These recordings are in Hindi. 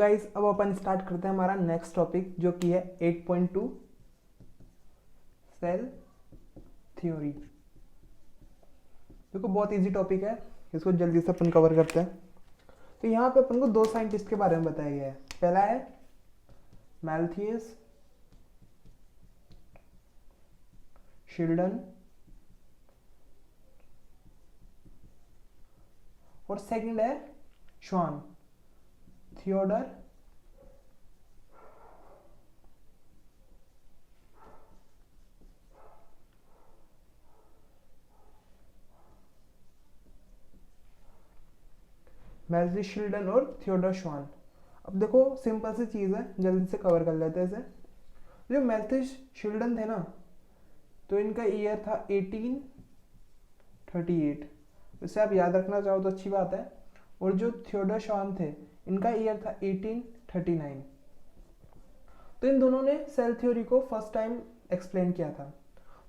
गाइस अब अपन स्टार्ट करते हैं हमारा नेक्स्ट टॉपिक जो कि है 8.2 सेल थ्योरी। देखो बहुत इजी टॉपिक है, इसको जल्दी से अपन कवर करते हैं। तो यहाँ पे अपन को दो साइंटिस्ट के बारे में बताया गया है। पहला है मैल्थियस शिल्डन और सेकंड है श्वान थियोडर मैल्थियस शिल्डन और थियोडर श्वान। अब देखो सिंपल सी चीज़ है, जल्दी से कवर कर लेते हैं इसे। जो मैल्थियस शिल्डन थे ना, तो इनका ईयर था 1838। इसे आप याद रखना चाहो तो अच्छी बात है। और जो थियोडर श्वान थे इनका ईयर था 1839। तो इन दोनों ने सेल थ्योरी को फर्स्ट टाइम एक्सप्लेन किया था।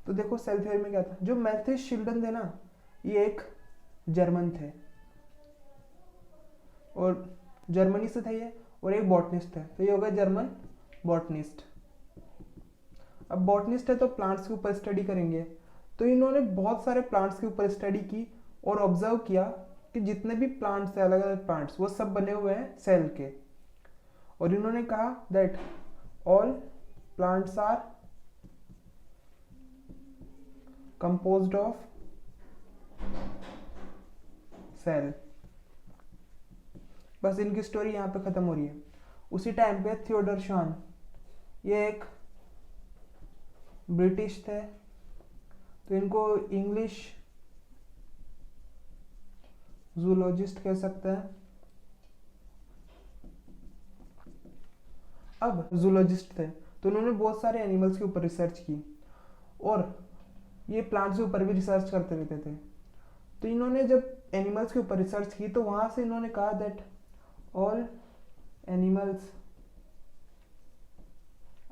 तो देखो सेल थ्योरी में क्या था, जो मैल्थियस शिल्डन थे ना, ये एक जर्मन थे और जर्मनी से थे ये, और एक बॉटनिस्ट है, तो ये हो गया जर्मन बॉटनिस्ट। अब बॉटनिस्ट है तो प्लांट्स के ऊपर स्टडी करेंगे। तो इन्होंने बहुत सारे प्लांट्स के ऊपर स्टडी की और ऑब्जर्व किया कि जितने भी प्लांट्स हैं, अलग अलग प्लांट्स, वो सब बने हुए हैं सेल के। और इन्होंने कहा that all plants are composed of cell. बस इनकी स्टोरी यहाँ पे खत्म हो रही है। उसी टाइम पे थियोडर श्वान, ये एक ब्रिटिश थे, तो इनको इंग्लिश जूलॉजिस्ट कह सकते हैं। अब जूलॉजिस्ट थे तो उन्होंने बहुत सारे एनिमल्स के ऊपर रिसर्च की और ये प्लांट्स के ऊपर भी रिसर्च करते रहते थे। तो इन्होंने जब एनिमल्स के ऊपर रिसर्च की तो वहां से इन्होंने कहा that all animals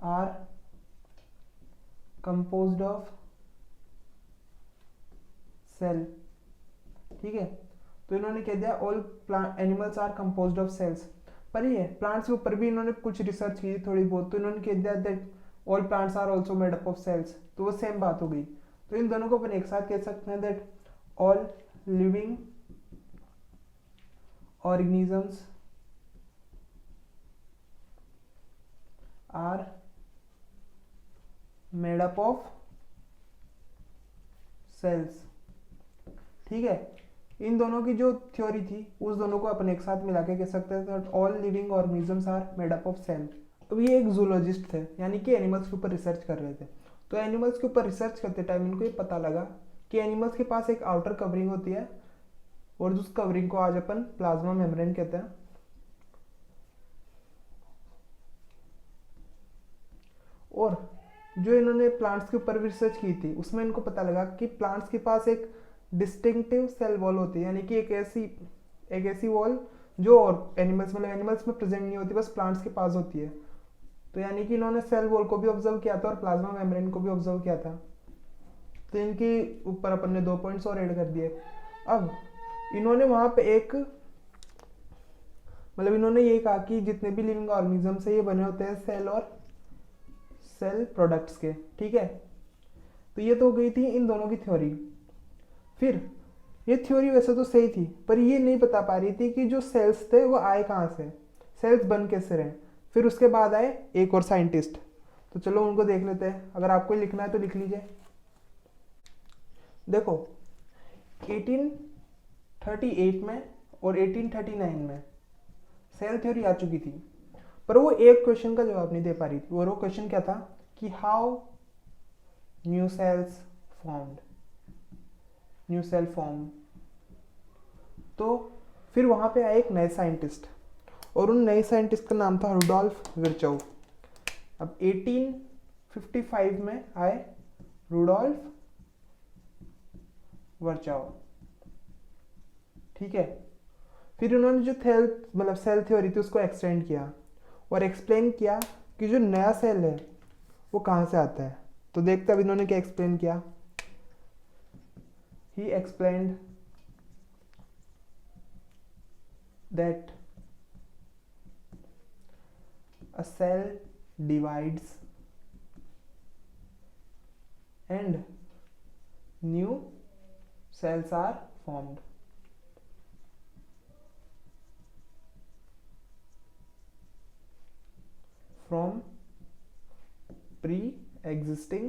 are composed of cell. ठीक है, तो इन्होंने कह दिया all animals are composed of cells. पर ये प्लांट्स के ऊपर भी इन्होंने कुछ रिसर्च की थोड़ी बहुत, तो इन्होंने कह दिया that all plants are also made up of cells, तो वो सेम बात हो गई। तो इन दोनों को अपन एक साथ कह सकते हैं that all living organisms are made up of cells. ठीक है, इन दोनों की जो थ्योरी थी उस दोनों को अपन एक साथ मिला के कह सकते हैं all living organisms are made up of cell. तो ये एक जूलॉजिस्ट थे, यानी कि एनिमल्स के ऊपर रिसर्च कर रहे थे। तो एनिमल्स के ऊपर रिसर्च करते टाइम इनको ये पता लगा कि एनिमल्स के पास एक आउटर कवरिंग होती है और उस कवरिंग को आज अपन प्लाज्मा मेम्ब्रेन कहते हैं। और जो इन्होंने प्लांट्स के ऊपर रिसर्च की थी उसमें इनको पता लगा कि प्लांट्स के पास एक डिस्टिंक्टिव सेल वॉल होती है, यानी कि एक ऐसी वॉल जो और एनिमल्स में प्रेजेंट नहीं होती, बस प्लांट्स के पास होती है। तो यानी कि इन्होंने सेल वॉल को भी ऑब्जर्व किया था और प्लाज्मा मेम्ब्रेन को भी ऑब्जर्व किया था। तो इनके ऊपर अपन ने 2 पॉइंट्स और ऐड कर दिए। अब इन्होंने वहां पे इन्होंने ये कहा कि जितने भी लिविंग ऑर्गेनिजम्स है ये बने होते हैं सेल और सेल प्रोडक्ट्स के। ठीक है, तो ये तो हो गई थी इन दोनों की थ्योरी। फिर ये थ्योरी वैसे तो सही थी, पर ये नहीं बता पा रही थी कि जो सेल्स थे वो आए कहाँ से, सेल्स बन कैसे रहे। फिर उसके बाद आए एक और साइंटिस्ट, तो चलो उनको देख लेते हैं। अगर आपको लिखना है तो लिख लीजिए। देखो 1838 में और 1839 में सेल थ्योरी आ चुकी थी, पर वो एक क्वेश्चन का जवाब नहीं दे पा रही थी। और वो क्वेश्चन क्या था कि how new cells formed, new cell form. तो फिर वहां पे आए एक नए साइंटिस्ट और उन नए साइंटिस्ट का नाम था रुडोल्फ विर्चोव। अब 1855 में आए रुडोल्फ वर्चोव। ठीक है, फिर उन्होंने जो सेल थ्योरी थी उसको एक्सटेंड किया और एक्सप्लेन किया कि जो नया सेल है वो कहाँ से आता है। तो देखते अब इन्होंने क्या एक्सप्लेन किया। ही explained that a cell divides and new cells are formed. From pre-existing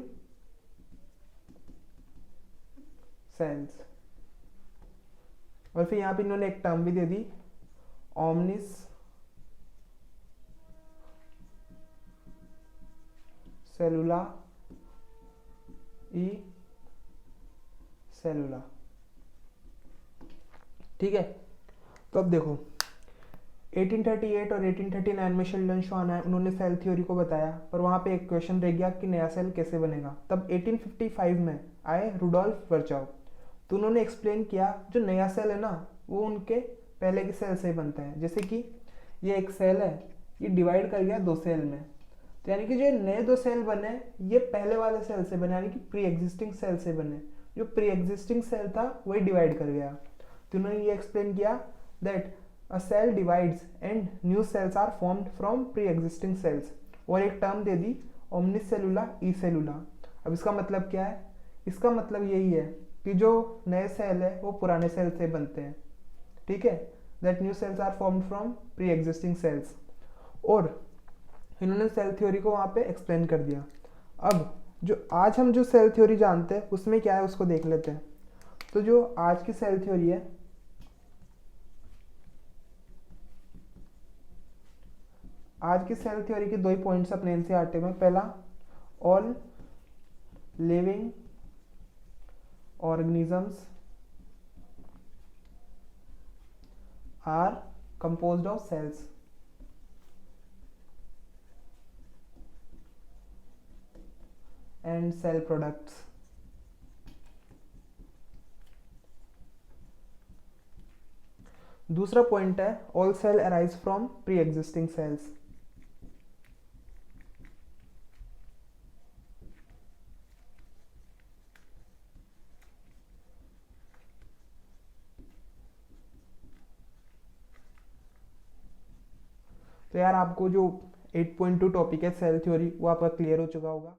cells. और फिर यहाँ पे इन्होंने एक टर्म भी दे दी, omnis cellula e cellula। ठीक है, तो अब देखो 1838 और 1839 में शेल्डन शॉन आए, उन्होंने सेल थ्योरी को बताया, पर वहाँ पे एक क्वेश्चन रह गया कि नया सेल कैसे बनेगा। तब 1855 में आए रुडोल्फ वर्चाव, तो उन्होंने एक्सप्लेन किया जो नया सेल है ना वो उनके पहले के सेल से बनता है। जैसे कि ये एक सेल है, ये डिवाइड कर गया दो सेल में, तो यानी कि जो नए दो सेल बने ये पहले वाले सेल से बने, यानी कि प्री एग्जिस्टिंग सेल से बने। जो प्री एग्जिस्टिंग सेल था वही डिवाइड कर गया। तो उन्होंने ये एक्सप्लेन किया that a cell divides and new cells are formed from pre-existing cells, और एक टर्म दे दी omnicellular e-cellular। अब इसका मतलब क्या है? इसका मतलब यही है कि जो नए सेल है वो पुराने सेल से बनते हैं, ठीक है, that new cells are formed from pre-existing cells। और इन्होंने सेल थ्योरी को वहाँ पे एक्सप्लेन कर दिया। अब जो आज हम जो सेल थ्योरी जानते हैं उसमें क्या है उसको देख लेते हैं। तो जो आज की सेल थ्योरी है, आज की सेल थ्योरी के दो ही पॉइंट्स अपने एनसीईआरटी में। पहला, all living organisms are composed of cells. And cell products. दूसरा पॉइंट है all cell arise from pre existing cells. तो यार आपको जो 8.2 टॉपिक है सेल थ्योरी वो आपका क्लियर हो चुका होगा।